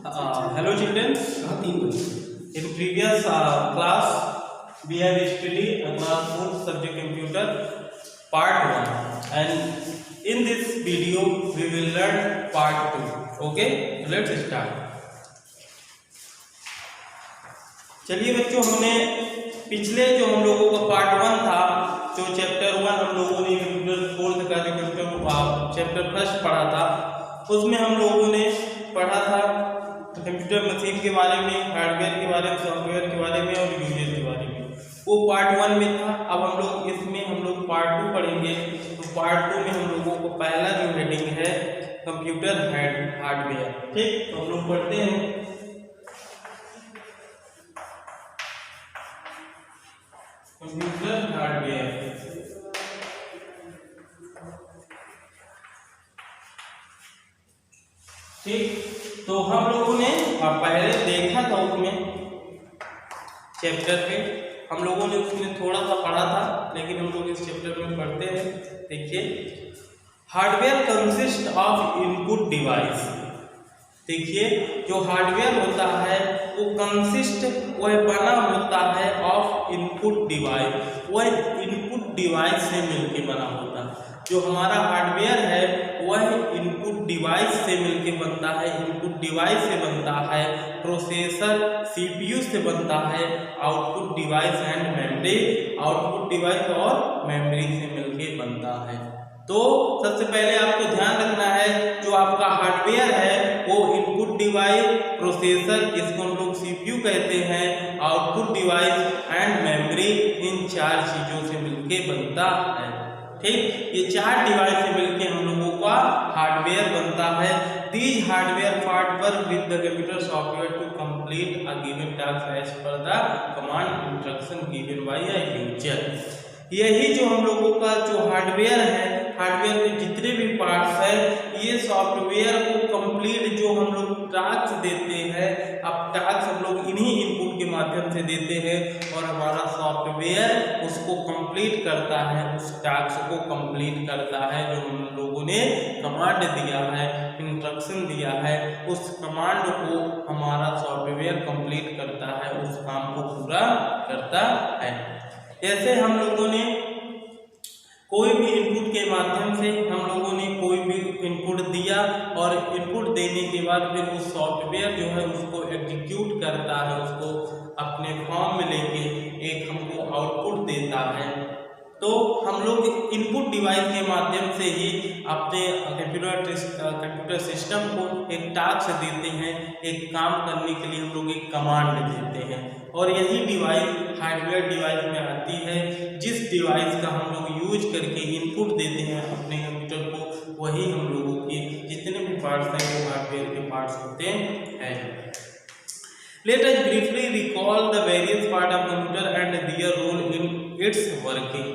Hello children. In previous class we have studied class 4 subject computer part 1 and in this video we will learn part 2. Okay, let's start. चलिए बच्चों, हमने पिछले जो हम लोगों का पार्ट 1 था, जो चैप्टर 1 हम लोगों ने कंप्यूटर 4 का जो कंप्यूटर चैप्टर फर्स्ट पढ़ा था, उसमें हम लोगों ने पढ़ा था कंप्यूटर मशीन के बारे में, हार्डवेयर के बारे में, सॉफ्टवेयर के बारे में और यूजर के बारे में। वो पार्ट 1 में था। अब हम लोग इसमें पार्ट 2 पढ़ेंगे। तो पार्ट 2 में हम लोगों को पहला जो हेडिंग है कंप्यूटर हार्डवेयर। ठीक, तो हम लोग पढ़ते हैं। Computer hardware. ठीक, तो हम लोगों ने पहले देखा था उसमें चैप्टर पे, हम लोगों ने उसमें थोड़ा सा पढ़ा था, लेकिन हम लोग इस चैप्टर में पढ़ते हैं। देखिए, hardware consist of input device. देखिए, जो हार्डवेयर होता है वो कंसिस्ट, वह बना होता है ऑफ इनपुट डिवाइस, वह इनपुट डिवाइस से मिलके बना होता है। जो हमारा हार्डवेयर है वह इनपुट डिवाइस से मिलके बनता है। इनपुट डिवाइस से बनता है प्रोसेसर, सीपीयू से बनता है output device and memory, output device और मेमोरी से मिलके बनता है। तो सबसे पहले आपको ध्यान रखना है, जो आपका हार्डवेयर है वो इनपुट डिवाइस, प्रोसेसर, इसको हम लोग सीपीयू कहते हैं, आउटपुट डिवाइस एंड मेमोरी, इन चार चीजों से मिलके बनता है। ठीक, ये चार डिवाइस से मिलके हम लोगों का हार्डवेयर बनता है। These hardware part work with the computer software to complete a given task as per the command instruction given by a user. यही जो हम लोगों का जो हार्डवेयर है, हार्डवेयर में जितने भी पार्ट्स है, ये सॉफ्टवेयर को कंप्लीट जो हम लोग टास्क देते हैं, अब टास्क हम लोग इन्हीं इनपुट के माध्यम से देते हैं और हमारा सॉफ्टवेयर उसको कंप्लीट करता है, उस टास्क को कंप्लीट करता है। जो हम लोगों ने कमांड दिया है, इंस्ट्रक्शन दिया है, उस कमांड को हमारा सॉफ्टवेयर कंप्लीट करता है, उस काम को पूरा करता है। जैसे हम लोगों ने कोई भी इनपुट के माध्यम से हम लोगों ने कोई भी इनपुट दिया और इनपुट देने के बाद फिर उस सॉफ्टवेयर जो है उसको एग्जीक्यूट करता है, उसको अपने फॉर्म में लेके एक हमको आउटपुट देता है। तो हम लोग इनपुट डिवाइस के माध्यम से ही अपने कंप्यूटर सिस्टम को एक टास्क देते हैं, एक काम करने के लिए हम लोग एक कमांड देते हैं, और यही डिवाइस हार्डवेयर डिवाइस में आती है। जिस डिवाइस का हम लोग यूज करके इनपुट देते हैं अपने कंप्यूटर को, वही हम लोगों के जितने भी पार्ट्स हैं वो हार्डवेयर के पार्ट्स होते हैं। Let us briefly recall the various parts of computer and their role in its working.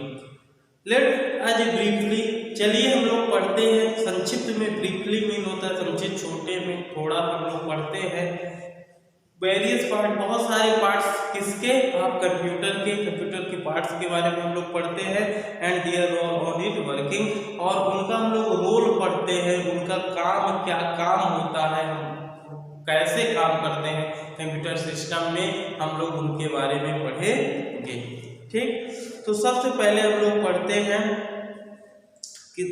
Let us briefly, चलिए हम लोग पढ़ते हैं संक्षिप्त में। ब्रीफली मीन होता है संक्षिप्त, छोटे में थोड़ा हम लोग पढ़ते हैं। वेरियस पार्ट, बहुत सारे पार्ट्स किसके, आप कंप्यूटर के पार्ट्स के बारे में हम लोग पढ़ते हैं। And their roll on it working, और उनका हम लोग रोल पढ़ते हैं, उनका काम, क्या काम होता है, कैसे काम करते हैं कंप्यूटर सिस्टम में, हम लोग उनके बारे में पढ़ेंगे। ठीक, तो सबसे पहले हम लोग पढ़ते हैं कि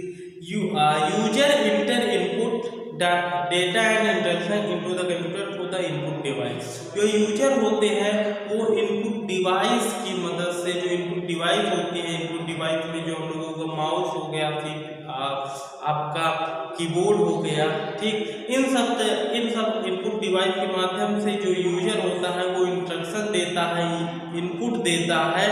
user enter input data and instruction into the computer to the input device. जो यूजर होते हैं वो इनपुट डिवाइस की मदद से, जो इनपुट डिवाइस होती है, इनपुट डिवाइस में जो हम लोगों को माउस हो गया, आपका कीबोर्ड हो गया, ठीक, इन सब इनपुट डिवाइस के माध्यम से जो यूजर होता है वो इंस्ट्रक्शन देता है, इनपुट देता है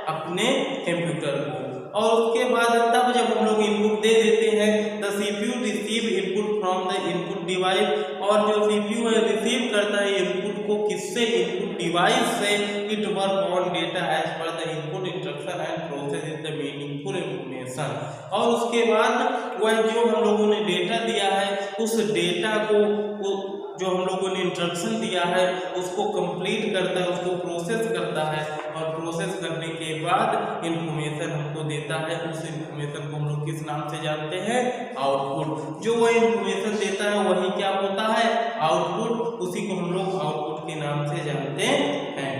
अपने कंप्यूटर को। और उसके बाद तब जब हम लोग इनपुट दे देते हैं, the CPU receive input from the input device, और जो सीपीयू है रिसीव करता है इनपुट को, किससे, इनपुट डिवाइस से। It work on data as per the input instruction and process is the meaningful information. और उसके बाद वह जो हम लोगों ने डेटा दिया है, उस डेटा को जो जो हम लोगों ने इंस्ट्रक्शन दिया है उसको कंप्लीट करता है, उसको प्रोसेस करता है और प्रोसेस करने के बाद इंफॉर्मेशन हमको देता है। उस इंफॉर्मेशन को हम लोग किस नाम से जानते हैं? आउटपुट। जो वह इंफॉर्मेशन देता है वही क्या होता है? आउटपुट। उसी को हम लोग आउटपुट के नाम से जानते हैं।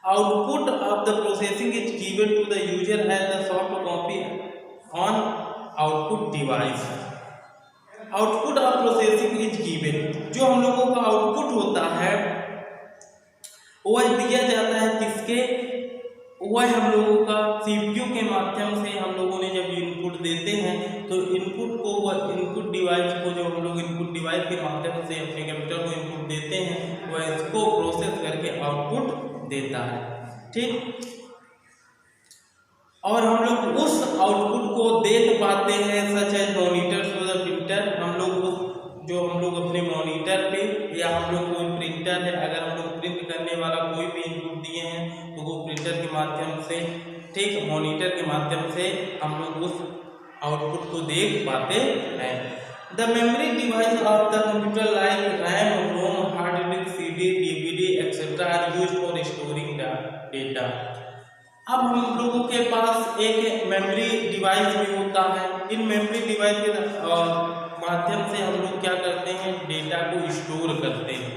Output of the processing is given to the user as the soft copy on output device. Output of processing is given, जो हम लोगों का आउटपुट होता है वह दिया जाता है किसके? वह हम लोगों का सीपीयू के माध्यम से। हम लोगों ने जब इनपुट देते हैं तो इनपुट को, वह इनपुट डिवाइस को, जो हम लोग इनपुट डिवाइस के माध्यम से अपने कंप्यूटर को इनपुट देते हैं वह इसको प्रोसेस करके आउटपुट देता है। ठीक, और हम लोग उस आउटपुट को देख पाते हैं such as monitor to the printer. हम लोग उस, जो हम लोग अपने मॉनिटर पे या हम लोग कोई प्रिंटर है, अगर हम लोग प्रिंट करने वाला कोई भी इनपुट दिए हैं तो वो प्रिंटर के माध्यम से, ठीक, मॉनिटर के माध्यम से हम लोग उस आउटपुट को देख पाते हैं। The memory device of the computer like RAM, ROM, hard disk, CD, DVD etcetera are used for storing data. अब हम लोगों के पास एक मेमोरी डिवाइस भी होता है। इन मेमोरी डिवाइस के माध्यम से हम लोग क्या करते हैं? डेटा को स्टोर करते हैं।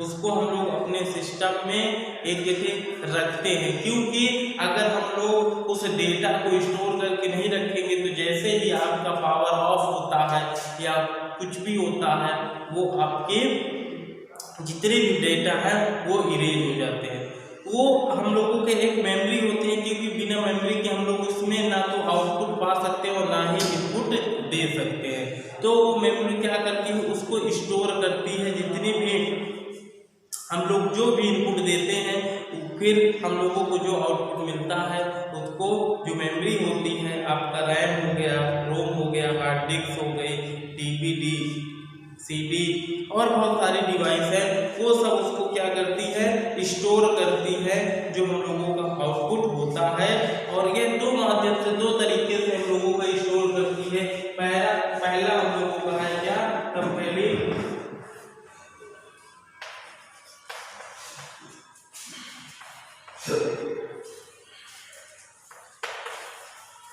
उसको हम लोग अपने सिस्टम में एक जगह रखते हैं, क्योंकि अगर हम लोग उस डेटा को स्टोर करके नहीं रखेंगे तो जैसे ही आपका पावर ऑफ होता है या कुछ भी होता है वो आपके जितने भी डेटा है वो इरेज हो जाते हैं। वो हम लोगों के एक मेमोरी होती है, क्योंकि बिना मेमोरी के हम लोग उसमें ना तो आउटपुट पा सकते हैं और ना ही इनपुट दे सकते हैं। तो मेमोरी क्या करती है? उसको स्टोर करती है। जितने भी हम लोग जो भी इनपुट देते हैं फिर हम लोगों को जो आउटपुट मिलता है उसको, जो मेमोरी होती है, आपका रैम हो गया, रोम हो गया, हार्ड डिस्क हो गई, डीवीडी, सीडी और बहुत सारी डिवाइस है, वो सब उसको क्या करती है? स्टोर करती है, जो हम लोगों का आउटपुट होता है। और ये दो माध्यम से, दो तरीके से हम लोगों का स्टोर करती है। पहला हम लोगों का है क्या? कंपेयरिंग,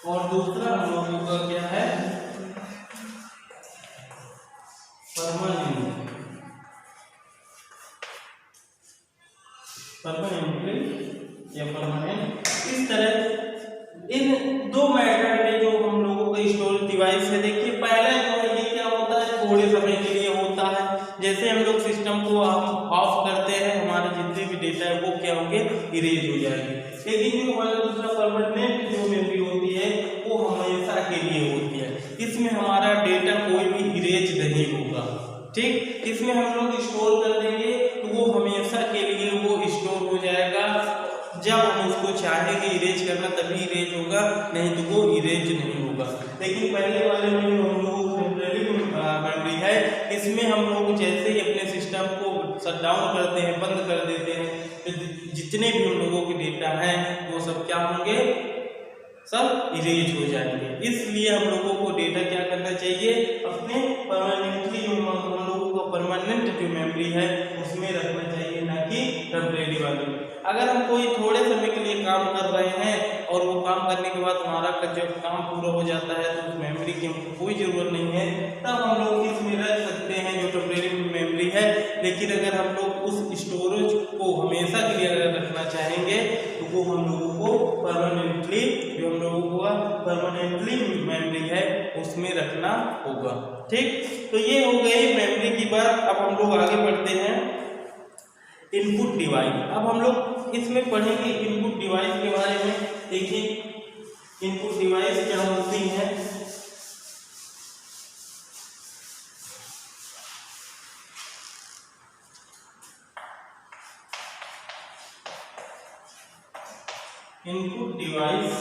और दूसरा हम लोगों का क्या है? परमानेंट या परमानेंट। इस तरह इन दो मेथड में जो हम लोगों का स्टोरेज डिवाइस है, देखिए पहला जो है ये क्या होता है? थोड़े समय के लिए होता है। जैसे हम लोग सिस्टम को हम ऑफ करते हैं, हमारे जितने भी डेटा है वो क्या होंगे? इरेज हो जाएंगे। लेकिन जो हमारा दूसरा परमानेंट जो मेमोरी होती है वो हमेशा के लिए होती है। इसमें हमारा डेटा कोई भी इरेज नहीं होगा। ठीक, इसमें हम लोग स्टोर कर देंगे तो वो हमेशा के लिए वो स्टोर हो जाएगा। जब हम उसको चाहेंगे इरेज करना तभी इरेज होगा, नहीं तो वो इरेज नहीं होगा। लेकिन पहले वाले में जो हम लोग टेम्परेरी मेमोरी है, इसमें हम लोग जैसे ही अपने सिस्टम को शट डाउन करते हैं, बंद कर देते हैं, तो जितने भी हम लोगों के डेटा हैं वो सब क्या होंगे? सब इरेज हो जाएंगे। इसलिए हम लोगों को डेटा क्या करना चाहिए? अपने परमानेंटली जो हम लोगों का परमानेंट जो मेमोरी है उसमें रखना चाहिए, ना कि टेम्परेरी वाली। अगर हम कोई थोड़े समय के लिए काम कर रहे हैं और वो काम करने के बाद हमारा जब काम पूरा हो जाता है तो उस मेमोरी की हमको कोई ज़रूरत नहीं है, तब हम लोग इसमें रख सकते हैं जो टेम्परेरी मेमोरी है। लेकिन अगर हम लोग उस स्टोरेज को हमेशा के लिए अगर रखना चाहेंगे तो वो हम लोगों को परमानेंटली, जो हम लोगों को परमानेंटली मेमोरी है उसमें रखना होगा। ठीक, तो ये हो गई मेमोरी की बात। अब हम लोग आगे बढ़ते हैं इनपुट डिवाइस। अब हम लोग इसमें पढ़ेंगे इनपुट डिवाइस के बारे में। देखिए इनपुट डिवाइस क्या होती है। इनपुट डिवाइस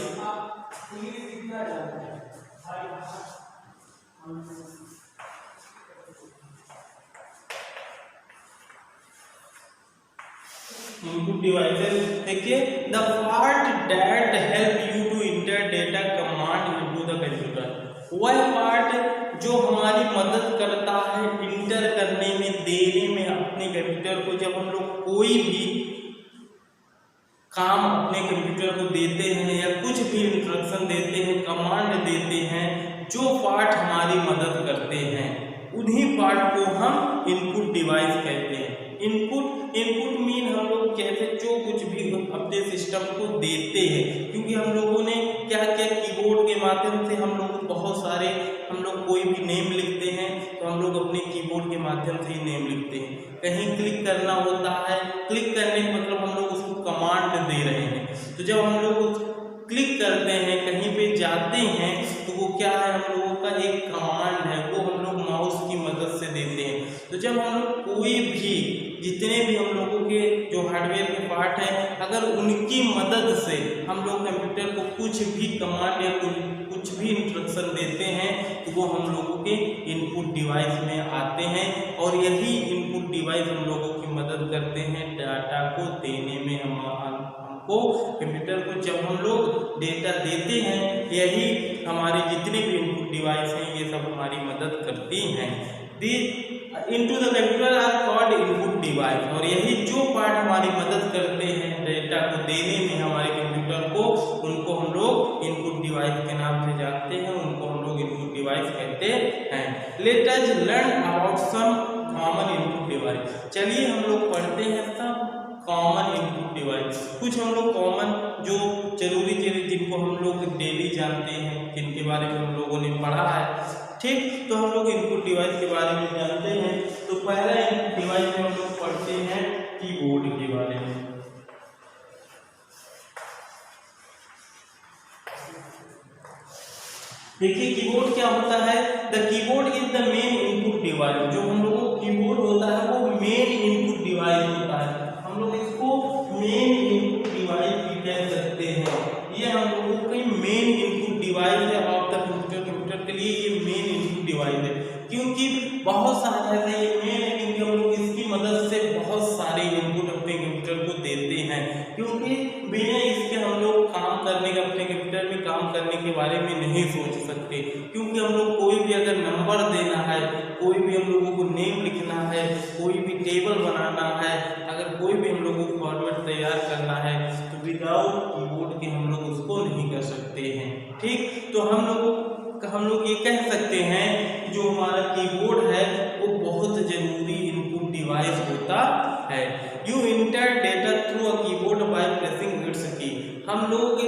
इनपुट डिवाइसेस, देखिए the part that help you to enter data command into the computer. वह पार्ट जो हमारी मदद करता है इंटर करने में, देने में अपने कंप्यूटर को। जब हम लोग कोई भी काम अपने कंप्यूटर को देते हैं या कुछ भी इंस्ट्रक्शन देते हैं, कमांड देते हैं, जो पार्ट हमारी मदद करते हैं उन्हीं पार्ट को हम इनपुट डिवाइस कहते हैं। इनपुट मीन हम लोग कहते हैं जो कुछ भी अपने सिस्टम को देते हैं, क्योंकि हम लोगों ने क्या किया, कीबोर्ड के माध्यम से हम लोग बहुत सारे, हम लोग कोई भी नेम लिखते हैं तो हम लोग अपने कीबोर्ड के माध्यम से ही नेम लिखते हैं। कहीं क्लिक करना होता है, क्लिक करने का मतलब हम लोग उसको कमांड दे रहे हैं। तो जब हम लोग क्लिक करते हैं, कहीं पे जाते हैं, तो वो क्या है, हम लोगों का एक कमांड है, वो हम लोग माउस की मदद से देते हैं। तो जब हम लोग कोई भी, जितने भी हम लोगों के जो हार्डवेयर के पार्ट हैं, अगर उनकी मदद से हम लोग कंप्यूटर को कुछ भी कमांड या कुछ भी इंस्ट्रक्शन देते हैं, तो वो हम लोगों के इनपुट डिवाइस में आते हैं। और यही इनपुट डिवाइस हम लोगों की मदद करते हैं डाटा को देने में। हमको कंप्यूटर को जब हम लोग डेटा देते हैं, यही हमारे जितने भी इनपुट डिवाइस हैं ये सब हमारी मदद करती हैं। Into the computer are called input device. और यही जो पार्ट हमारी मदद करते हैं डेटा को देने में हमारे कंप्यूटर को, उनको हम लोग इनपुट डिवाइस के नाम से जानते हैं, उनको हम लोग इनपुट डिवाइस कहते हैं। Let us learn about some common input device. चलिए हम लोग पढ़ते हैं सब कॉमन इनपुट डिवाइस। कुछ हम लोग कॉमन जो जरूरी चीजें जिनको हम लोग डेली जानते हैं, जिनके बारे में हम लोगों ने पढ़ा है, ठीक। तो हम लोग इनपुट डिवाइस के बारे में जानते हैं। तो पहला इनपुट डिवाइस में हम लोग पढ़ते हैं कीबोर्ड के बारे में। देखिए कीबोर्ड क्या होता है। The keyboard is the main input device. जो हम लोगों को कीबोर्ड होता है वो मेन इनपुट डिवाइस होता है। हम लोग इसको मेन इनपुट डिवाइस भी कह सकते हैं। ये हम लोगों की मेन इनपुट डिवाइस है ऑफ द कंप्यूटर के लिए ये मेन इनपुट डिवाइस है, क्योंकि बहुत सारे ऐसे ये मेन है क्योंकि हम लोग इसकी मदद से बहुत सारे इनपुट अपने कंप्यूटर को देते हैं। क्योंकि बिना इसके हम लोग काम करने का, अपने कंप्यूटर में काम करने के बारे में नहीं सोच सकते। क्योंकि हम लोग कोई भी अगर नंबर देना है, कोई भी हम लोगों को नेम लिखना है, कोई भी टेबल बनाना है, अगर कोई भी हम लोगों को फॉर्मेट तैयार करना है, तो विदाउट कीबोर्ड के हम लोग उसको नहीं कर सकते हैं। ठीक, तो हम लोग ये कह सकते हैं कि जो हमारा कीबोर्ड है वो बहुत जरूरी इनपुट डिवाइस होता है। You inter data through a keyboard by pressing it's की। हम लोग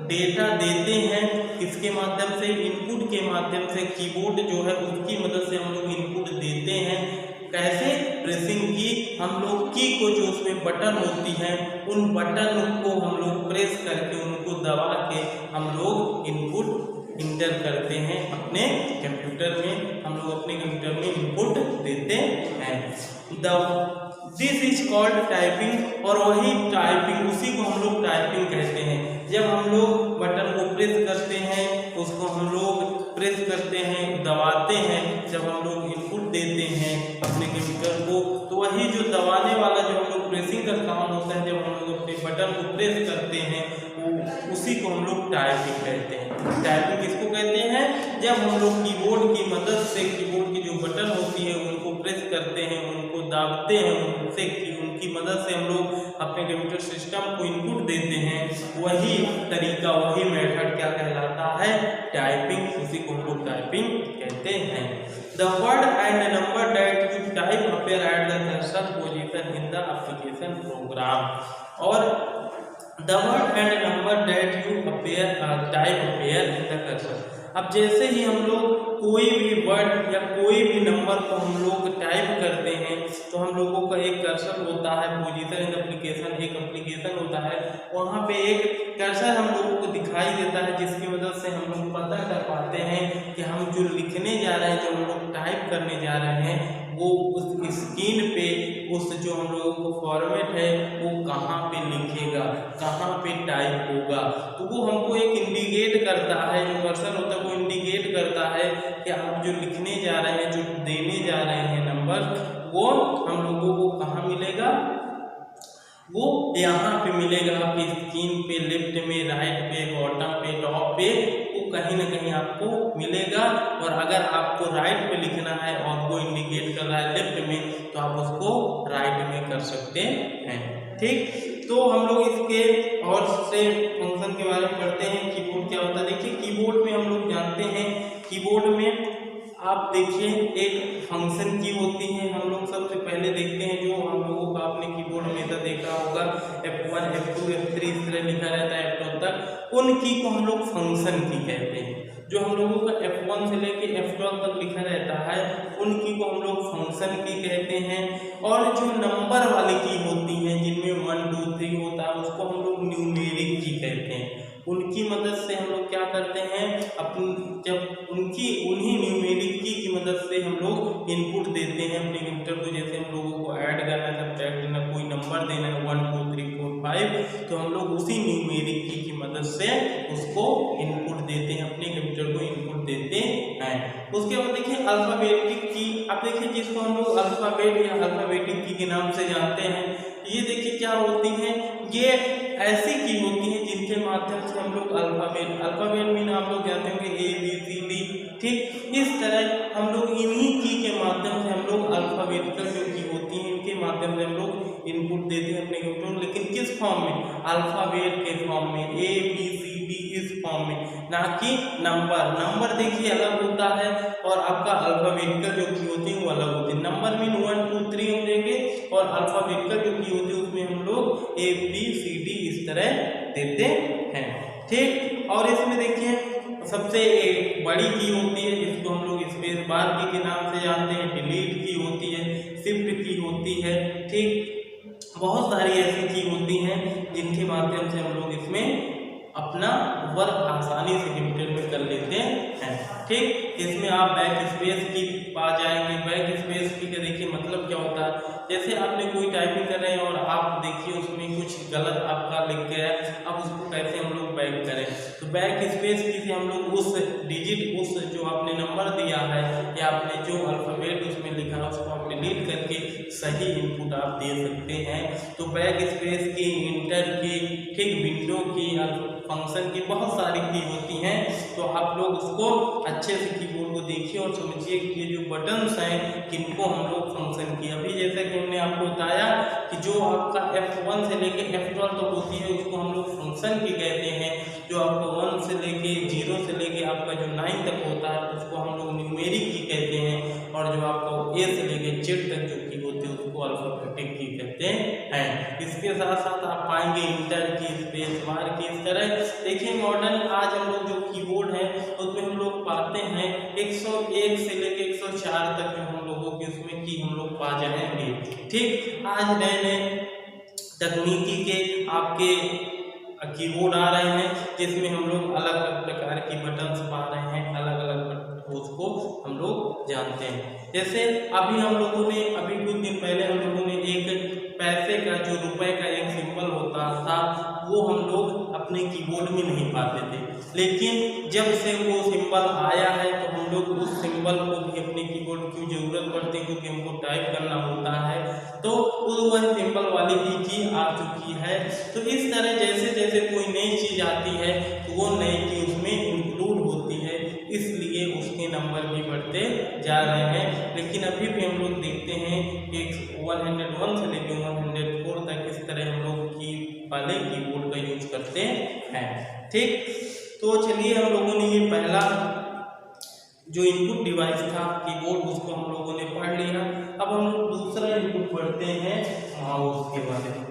डेटा देते हैं किसके माध्यम से, इनपुट के माध्यम से। कीबोर्ड जो है उसकी मदद से हम लोग इनपुट देते हैं। कैसे, प्रेसिंग की। हम लोग की को जो उसमें बटन होती है, उन बटन को हम लोग प्रेस करके, उनको दबा के हम लोग इनपुट इंटर करते हैं अपने कंप्यूटर में। हम लोग अपने कंप्यूटर में इनपुट देते हैं। This is called typing. और वही टाइपिंग, उसी को हम लोग टाइपिंग कहते हैं। जब हम लोग बटन को प्रेस करते हैं, उसको हम लोग प्रेस करते हैं, दबाते हैं, जब हम लोग इनपुट देते हैं अपने कंप्यूटर को, तो वही जो दबाने वाला जो हम लोग प्रेसिंग का काम होता है, जब हम लोग अपने बटन को प्रेस करते हैं, उसी को हम लोग टाइपिंग कहते हैं। टाइपिंग किसको कहते हैं, जब हम लोग कीबोर्ड की मदद से, कीबोर्ड की जो बटन होती है उनको प्रेस करते हैं, उनको दाबते हैं, उनकी मदद से हम लोग अपने कंप्यूटर सिस्टम को इनपुट देते हैं। वही तरीका, वही मेथड क्या कहलाता है, टाइपिंग। उसी को हम लोग टाइपिंग कहते हैं। The word and number that you type appear at the cursor position in the application program. और the word and number that you type appear in the cursor। अब जैसे ही हम लोग कोई भी वर्ड या कोई भी नंबर को हम लोग टाइप करते हैं, तो हम लोगों का एक कर्सर होता है, पोजीशन इन एप्लीकेशन एक एप्लीकेशन होता है, वहाँ पे एक कर्सर हम लोगों को दिखाई देता है, जिसकी मदद से हम लोग पता कर पाते हैं कि हम जो लिखने जा रहे हैं, जो हम लोग टाइप करने जा रहे हैं, वो उस स्क्रीन पे उस जो हम लोगों को फॉर्मेट है वो कहाँ पे लिखेगा, कहाँ पे टाइप होगा। तो वो हमको एक इंडिकेट करता है, जो कर्सर होता है वो इंडिकेट करता है कि आप जो लिखने जा रहे हैं, जो देने जा रहे हैं नंबर, वो हम लोगों को कहाँ मिलेगा, वो यहाँ पे मिलेगा, आपकी स्क्रीन पे, लेफ्ट में, राइट पे, बॉटम पे, टॉप पे, वो कहीं ना कहीं आपको मिलेगा। और अगर आपको राइट में लिखना है और वो इंडिकेट कर रहा है लेफ्ट में, तो आप उसको राइट में कर सकते हैं। ठीक, तो हम लोग इसके और से फंक्शन के बारे में पढ़ते हैं। कीबोर्ड क्या होता है, देखिए कीबोर्ड में हम लोग जानते हैं, कीबोर्ड में आप देखिए एक फंक्शन की होती है। हम लोग सबसे पहले देखते हैं, जो हम लोगों का आपने कीबोर्ड में तो देखा होगा F1 F2 F3 इस तरह लिखा रहता है F12 तक, उन की को हम लोग फंक्शन की कहते हैं। जो हम लोगों का F1 से लेके F12 तक लिखा रहता है, उनकी को हम लोग फंक्शन की कहते हैं। और जो नंबर वाली की होती हैं, जिनमें 1 2 3 होता है, उसको हम लोग न्यूमेरिक की कहते हैं। उनकी मदद से हम लोग क्या करते हैं, जब उन्हीं न्यूमेरिक की मदद से हम लोग इनपुट देते हैं अपने कंप्यूटर को। जैसे हम लोगों को ऐड करना है, सब्ट्रैक्ट करना, कोई नंबर देना है 1 2 3 4 5, तो हम लोग उसी न्यूमेरिक की मदद से उसको इनपुट देते हैं, अपने कंप्यूटर को इनपुट देते हैं। उसके बाद देखिए अल्फाबेटिक की। अब देखिए जिसको हम लोग अल्फाबेट या अल्फाबेटिक की के नाम से जानते हैं, ये देखिए क्या होती हैं, ये ऐसी की होती हैं जिनके माध्यम से हम लोग अल्फाबेट में आप लोग जानते होंगे ABCD। ठीक, इस तरह हम लोग इन्हीं की के माध्यम से हम लोग अल्फाबेटिकल जो की होती हैं, इनके माध्यम से हम लोग इनपुट देते हैं अपने कंप्यूटर। लेकिन किस फॉर्म में, अल्फाबेट के फॉर्म में, ABCD इस फॉर्म में, ना कि नंबर देखिए अलग होता है और आपका अल्फाबेटिकल जो की होती है वो अलग होती है। नंबर में 1 2 3 हम देंगे और अल्फाबेटिकल जो की होती है उसमें हम लोग ABCD इस तरह देते हैं। ठीक, और इसमें देखिए सबसे एक बड़ी की होती है जिसको हम लोग स्पेस बार की के नाम से जानते हैं, डिलीट की होती है, शिफ्ट की होती है। ठीक, बहुत सारी ऐसी की होती हैं जिनके माध्यम से हम लोग इसमें अपना वर्क आसानी से कंप्यूटर में कर लेते हैं। ठीक, इसमें आप बैक स्पेस की पा जाएंगे। बैक स्पेस की का देखिए मतलब क्या होता है, जैसे आपने कोई टाइपिंग कर रहे हैं और आप देखिए उसमें कुछ गलत आपका लिख गया है, अब उसको कैसे हम लोग बैक करें, तो बैक स्पेस की से हम लोग उस डिजिट, उस जो आपने नंबर दिया है या आपने जो अल्फाबेट उसमें लिखा है उसको आप डिलीट करके सही इनपुट आप दे सकते हैं। तो बैक स्पेस की, इंटर की, ठीक, विंडो की, फंक्शन की, बहुत सारी की होती हैं। तो आप लोग उसको अच्छे से कीबोर्ड को देखिए और समझिए कि ये जो बटन्स हैं किनको हम लोग फंक्शन की। अभी जैसे कि हमने आपको बताया कि जो आपका F1 से लेके F12 तक होती है उसको हम लोग फंक्शन की कहते हैं। जो आपका 1 से लेके 0 से लेके आपका जो 9 तक होता है उसको हम लोग न्यूमेरिक की कहते हैं। और जो आपका A से लेके Z तक जो की होती है उसको अल्फाबेटिक की कहते हैं। इसके साथ साथ आप पाएंगे इंटर की, स्पेस बार की, इस तरह देखिए मॉडर्न आज हम लोग जो कीबोर्ड है उसमें हम लोग पाते हैं 101 से लेके 104 तक जो हम लोगों के उसमें की हम लोग पा जाएंगे। ठीक, आज नए नए तकनीकी के आपके कीबोर्ड आ रहे हैं जिसमें हम लोग अलग अलग प्रकार की बटन्स पा रहे हैं, अलग अलग उसको हम लोग जानते हैं। जैसे अभी हम लोगों ने, अभी कुछ दिन पहले हम लोगों ने एक पैसे का, जो रुपए का एक सिंबल होता था, वो हम लोग अपने कीबोर्ड में नहीं पाते थे। लेकिन जब से वो सिंबल आया है तो हम लोग उस सिंबल को भी अपने कीबोर्ड की जरूरत पड़ती है क्योंकि हमको टाइप करना होता है, तो वह सिंबल वाली भी की आ चुकी है। तो इस तरह जैसे जैसे कोई नई चीज आती है तो वो नई की उसमें इंक्लूड होती है, इसलिए उसके नंबर भी बढ़ते जा रहे हैं। लेकिन अभी भी हम लोग देखते हैं कि 101 से लेकर 104 तक इस तरह हम लोग की वाले कीबोर्ड का यूज करते हैं। ठीक, तो चलिए हम लोगों ने ये पहला जो इनपुट डिवाइस था कीबोर्ड उसको हम लोगों ने पढ़ लिया। अब हम लोग दूसरा इनपुट पढ़ते हैं माउस के बारे में।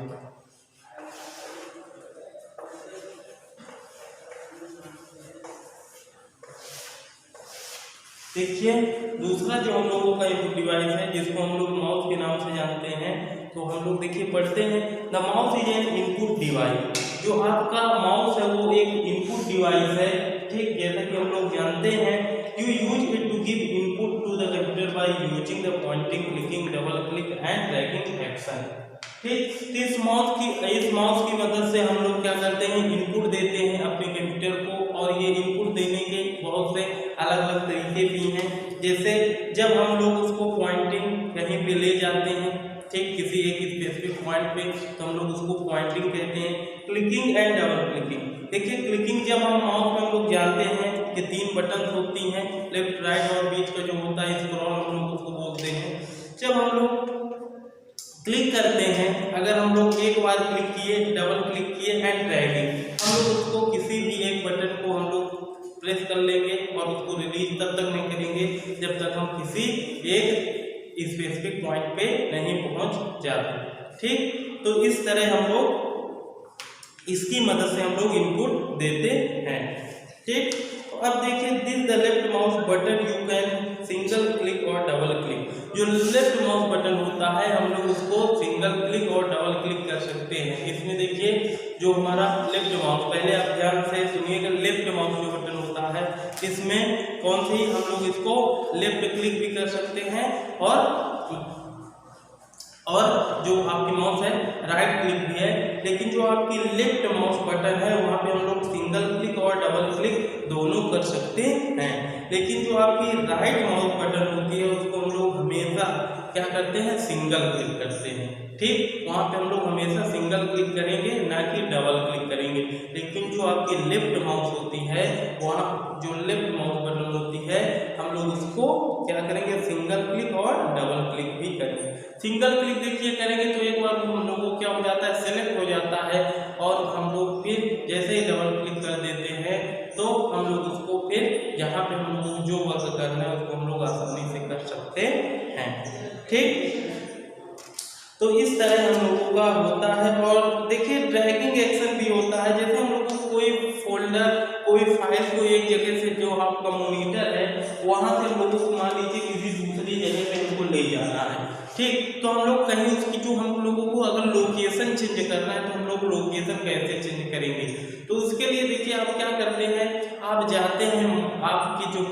देखिए दूसरा जो हम लोगों का इनपुट डिवाइस है जिसको हम लोग माउस के नाम से जानते हैं, तो हम लोग देखिए पढ़ते हैं the mouse is an input device. जो आपका माउस है वो एक इनपुट डिवाइस है। ठीक, जैसा कि हम लोग जानते हैं you use it to give input to the computer by using the pointing, clicking, double click and dragging action. ठीक, इस माउस की मदद से हम लोग क्या करते हैं, इनपुट देते हैं अपने कंप्यूटर को। और ये इनपुट देने के बहुत से अलग अलग तरीके भी हैं। जैसे जब हम लोग उसको पॉइंटिंग कहीं पे ले जाते हैं, ठीक, किसी एक स्पेसिफिक पॉइंट पे, तो हम लोग उसको पॉइंटिंग कहते हैं। क्लिकिंग एंड डबल क्लिकिंग, देखिए क्लिकिंग जब हम माउस में हम लोग जानते हैं कि 3 बटन होती हैं, लेफ्ट राइट और बीच का जो होता है स्क्रॉल हम लोग उसको बोलते हैं। जब हम लोग क्लिक करते हैं, अगर हम लोग एक बार क्लिक किए, डबल क्लिक किए एंड ड्रैगिंग, हम लोग उसको किसी भी एक बटन को हम लोग प्रेस कर लेंगे और उसको रिलीज तब तक नहीं करेंगे जब तक हम किसी एक स्पेसिफिक पॉइंट पे नहीं पहुंच जाते। ठीक, तो इस तरह हम लोग इसकी मदद से हम लोग इनपुट देते हैं। ठीक, तो अब देखिए this the left mouse button you can single click और डबल क्लिक। जो लेफ्ट माउस बटन होता है हम लोग उसको सिंगल क्लिक और डबल क्लिक कर सकते हैं। इसमें देखिए जो हमारा लेफ्ट माउस, पहले आप ध्यान से सुनिएगा, लेफ्ट माउस जो बटन होता है इसमें कौन सी हम लोग इसको लेफ्ट क्लिक भी कर सकते हैं और जो आपकी माउस है राइट क्लिक भी है। लेकिन जो आपकी लेफ्ट माउस बटन है वहाँ पे हम लोग सिंगल क्लिक और डबल क्लिक दोनों कर सकते हैं। लेकिन जो आपकी राइट माउस बटन होती है उसको हम लोग हमेशा क्या करते हैं, सिंगल क्लिक करते हैं। ठीक, वहाँ पे हम लोग हमेशा सिंगल क्लिक करेंगे ना कि डबल क्लिक करेंगे। लेकिन जो आपकी लेफ्ट माउस होती है, वहाँ जो लेफ्ट माउस बटन होती है हम लोग उसको क्या करेंगे, सिंगल क्लिक और डबल क्लिक भी करेंगे। सिंगल क्लिक देखिए करेंगे तो एक बार हम लोगों को क्या हो जाता है, सेलेक्ट हो जाता है और हम लोग फिर जैसे ही डबल क्लिक कर देते हैं तो हम लोग उसको फिर जहाँ पे हम लोग जो वर्क करना है उसको हम लोग आसानी से कर सकते हैं। ठीक, तो इस तरह हम लोगों का होता है। और देखिए ड्रैगिंग एक्शन भी होता है, जैसे हम लोग को कोई फोल्डर, कोई फाइल को एक जगह से जो आपका मॉनिटर है वहां से हम लोगों को मान लीजिए किसी दूसरी जगह पे हमको ले जाना है। ठीक, तो हम लोग कहीं उसकी जो हम लोगों को अगर लोकेशन चेंज करना है तो हम लोग लोकेशन कैसे चेंज करेंगे, तो उसके लिए देखिए आप क्या करते हैं, आप जाते हैं, आपकी जो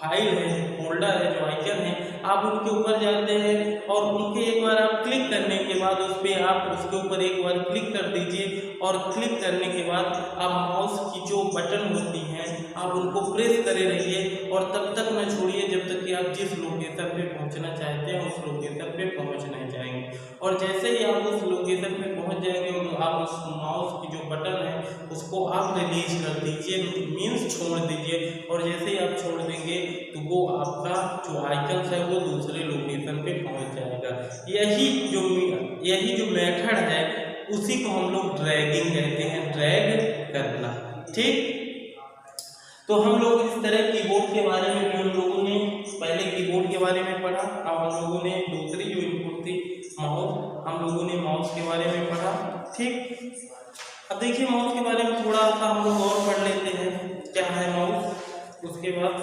फाइल है, फोल्डर है, जो आइकन है, आप उनके ऊपर जाते हैं और उनके एक बार आप क्लिक करने के बाद उस पर आप उसके ऊपर एक बार क्लिक कर दीजिए और क्लिक करने के बाद आप माउस की जो बटन होती हैं आप उनको प्रेस करे रहिए और तब तक न छोड़िए जब तक कि आप जिस लोकेशन पे पहुंचना चाहते हैं उस लोकेशन पे पहुंच नहीं जाएंगे। और जैसे ही आप उस लोकेशन पे पहुंच जाएंगे तो आप उस माउस की जो बटन है उसको आप रिलीज कर दीजिए, मीन्स छोड़ दीजिए। और जैसे ही आप छोड़ देंगे तो वो आपका जो आइकन है वो दूसरे लोकेशन पे पहुंच जाएगा। यही जो मेथड है उसी को हम लोग ड्रैगिंग कहते हैं, ड्रैग करना। ठीक, तो हम लोग इस तरह कीबोर्ड के बारे में भी हम लोगों ने पहले कीबोर्ड के बारे में पढ़ा। अब हम लोगों ने दूसरी जो इनपुट थी माउस, हम लोगों ने माउस के बारे में पढ़ा। ठीक, अब देखिए माउस के बारे में थोड़ा सा हम लोग और पढ़ लेते हैं क्या है माउस। उसके बाद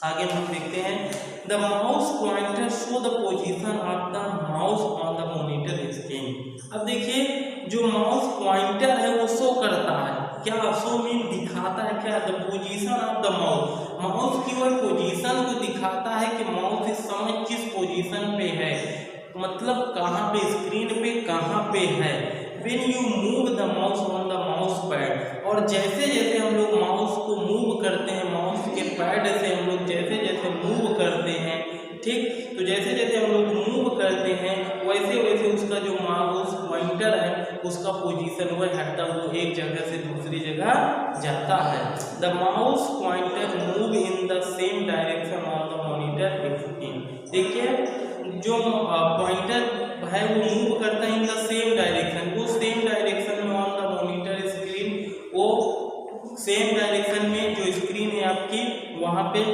आगे हम देखते हैं the mouse pointer show the position of the mouse on the monitor screen. अब देखिए जो माउस पॉइंटर है वो शो करता है, क्या शो मीन दिखाता है क्या, the position of the mouse, mouse की वह पोजीशन को दिखाता है कि माउस इस समय किस पोजीशन पे है, मतलब कहाँ पे, स्क्रीन पे कहाँ पे है। When you move the mouse on the mouse pad, और जैसे जैसे हम लोग माउस को मूव करते हैं, माउस के पैड से हम लोग जैसे जैसे मूव करते हैं, ठीक, तो जैसे जैसे हम लोग मूव करते हैं वैसे वैसे उसका जो माउस पॉइंटर है उसका पोजीशन वह हटता हुआ एक जगह से दूसरी जगह जाता है। The mouse pointer move in the same direction on the monitor screen. देखिए जो पॉइंटर है वो मूव करता है इन द सेम डायरेक्शन, वो सेम डायरेक्शन में ऑन द मॉनिटर स्क्रीन, वो सेम डायरेक्शन में जो स्क्रीन है आपकी वहां पे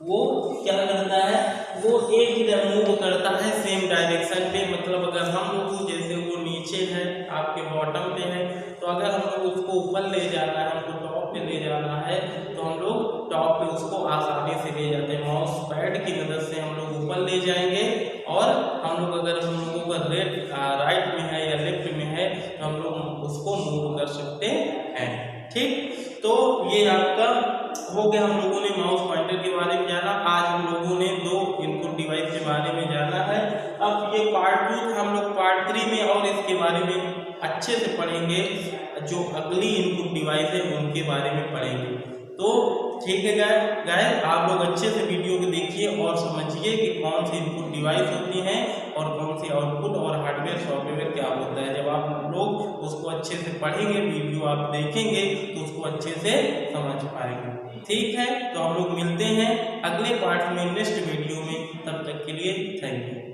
वो क्या करता है, वो एक ही मूव करता है सेम डायरेक्शन पे। मतलब अगर हम लोग जैसे वो नीचे है आपके बॉटम पे है तो अगर हम लोग उसको ऊपर ले जाना है, हमको टॉप पे ले जाना है तो हम लोग टॉप पे उसको आसानी से ले जाते हैं। माउस पैड की मदद से हम लोग ऊपर ले जाएंगे और हम लोग अगर हम लोगों का राइट में है या लेफ्ट में है तो हम लोग उसको मूव कर सकते हैं। ठीक, तो ये आपका हो गया, हम लोगों ने माउस पॉइंटर के बारे में जाना। आज हम लोगों ने 2 इनपुट डिवाइस के बारे में जाना है। अब ये पार्ट 2 था, हम लोग पार्ट 3 में और इसके बारे में अच्छे से पढ़ेंगे, जो अगली इनपुट डिवाइस है उनके बारे में पढ़ेंगे। तो ठीक है गाइस, आप लोग अच्छे से वीडियो को देखिए और समझिए कि कौन सी इनपुट डिवाइस होती हैं और कौन सी आउटपुट और हार्डवेयर सॉफ्टवेयर क्या होता है। जब आप लोग उसको अच्छे से पढ़ेंगे, वीडियो आप देखेंगे तो उसको अच्छे से समझ पाएंगे। ठीक है, तो हम लोग मिलते हैं अगले पार्ट में, नेक्स्ट वीडियो में। तब तक के लिए थैंक यू।